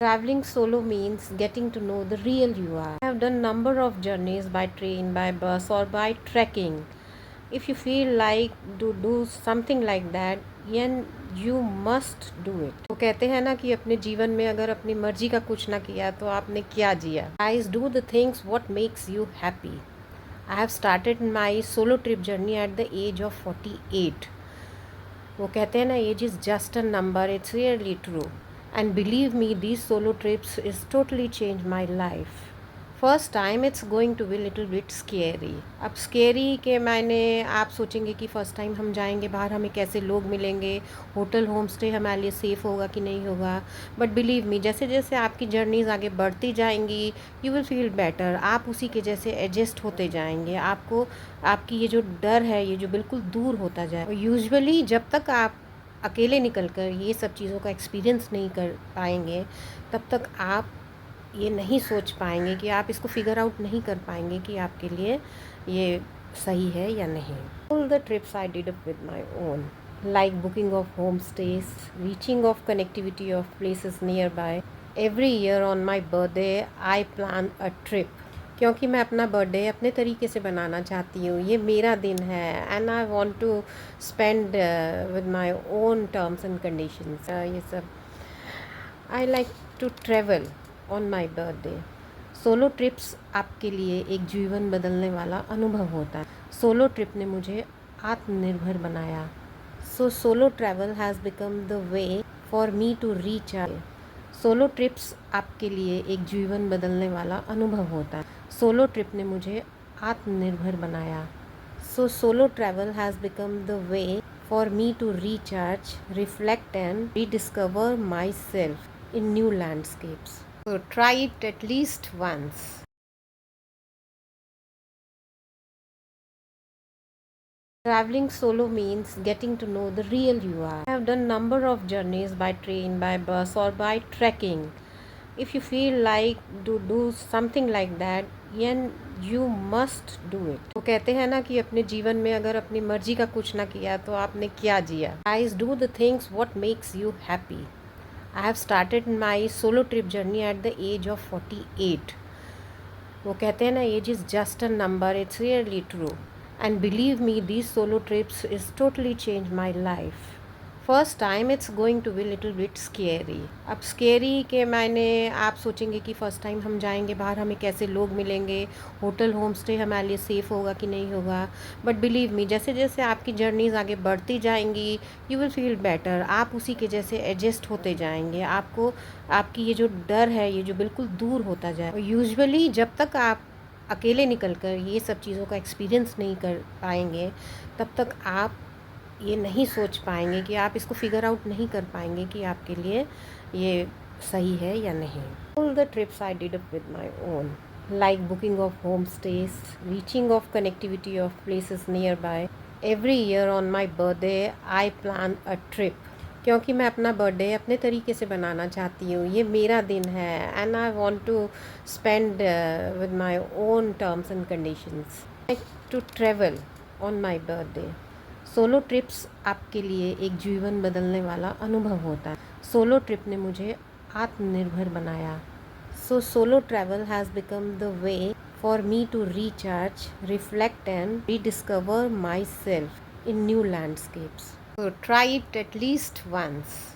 Traveling solo means getting to know the real you are. I have done number of journeys by train, by bus or by trekking. If you feel like to do something like that, then you must do it. तो कहते हैं ना कि अपने जीवन में अगर अपनी मर्जी का कुछ ना किया तो आपने क्या जिया. Guys, do the things what makes you happy. I have started my solo trip journey at the age of 48. वो कहते हैं ना age is just a number. It's really true. And believe me these solo trips is totally change my life. First time it's going to be little bit scary. अब scary के मैंने आप सोचेंगे कि फ़र्स्ट टाइम हम जाएंगे बाहर, हमें कैसे लोग मिलेंगे, होटल होम स्टे हमारे लिए सेफ़ होगा कि नहीं होगा. बट बिलीव मी, जैसे जैसे आपकी जर्नीज़ आगे बढ़ती जाएंगी यू विल फील बेटर. आप उसी के जैसे एडजस्ट होते जाएंगे. आपको आपकी ये जो डर है ये जो बिल्कुल दूर होता जाए. और यूजुअली जब तक आप अकेले निकल कर ये सब चीज़ों का एक्सपीरियंस नहीं कर पाएंगे तब तक आप ये नहीं सोच पाएंगे कि आप इसको फिगर आउट नहीं कर पाएंगे कि आपके लिए ये सही है या नहीं. All the trips I did up with my own, like booking of homestays, reaching of connectivity of places nearby. Every year on my birthday I plan a trip. क्योंकि मैं अपना बर्थडे अपने तरीके से बनाना चाहती हूँ. ये मेरा दिन है and I want to spend with my own terms and conditions. ये सब I like to travel on my birthday. Solo trips आपके लिए एक जीवन बदलने वाला अनुभव होता है. सोलो ट्रिप ने मुझे आत्मनिर्भर बनाया. So solo travel has become the way for me to recharge. Solo trips आपके लिए एक जीवन बदलने वाला अनुभव होता है. सोलो ट्रिप ने मुझे आत्मनिर्भर बनाया. So solo travel has become the way for me to recharge, reflect and rediscover my self in new landscapes. So try it at least once. Traveling solo means getting to know the real you are. I have done number of journeys by train, by bus or by trekking. If you feel like to do something like that, then you must do it. तो कहते हैं ना कि अपने जीवन में अगर अपनी मर्जी का कुछ ना किया तो आपने क्या जिया. Guys, do the things what makes you happy. I have started my solo trip journey at the age of 48. वो कहते हैं ना age is just a number. It's really true. And believe me these solo trips is totally change my life. First time it's going to be little bit scary. अब scary के मैंने आप सोचेंगे कि फ़र्स्ट टाइम हम जाएंगे बाहर, हमें कैसे लोग मिलेंगे, होटल होम स्टे हमारे लिए सेफ़ होगा कि नहीं होगा. बट बिलीव मी, जैसे जैसे आपकी जर्नीज़ आगे बढ़ती जाएंगी यू विल फील बेटर. आप उसी के जैसे एडजस्ट होते जाएंगे. आपको आपकी ये जो डर है ये जो बिल्कुल दूर होता जाए. और यूजुअली जब तक आप अकेले निकल कर ये सब चीज़ों का एक्सपीरियंस नहीं कर पाएंगे तब तक आप ये नहीं सोच पाएंगे कि आप इसको फिगर आउट नहीं कर पाएंगे कि आपके लिए ये सही है या नहीं. All the trips I did up with my own, like booking of homestays, reaching of connectivity of places nearby. Every year on my birthday I plan a trip. क्योंकि मैं अपना बर्थडे अपने तरीके से बनाना चाहती हूँ. ये मेरा दिन है and I want to spend with my own terms and conditions. Like to travel on my birthday. Solo trips आपके लिए एक जीवन बदलने वाला अनुभव होता है. सोलो ट्रिप ने मुझे आत्मनिर्भर बनाया. So solo travel has become the way for me to recharge, reflect and rediscover my self in new landscapes. So try it at least once.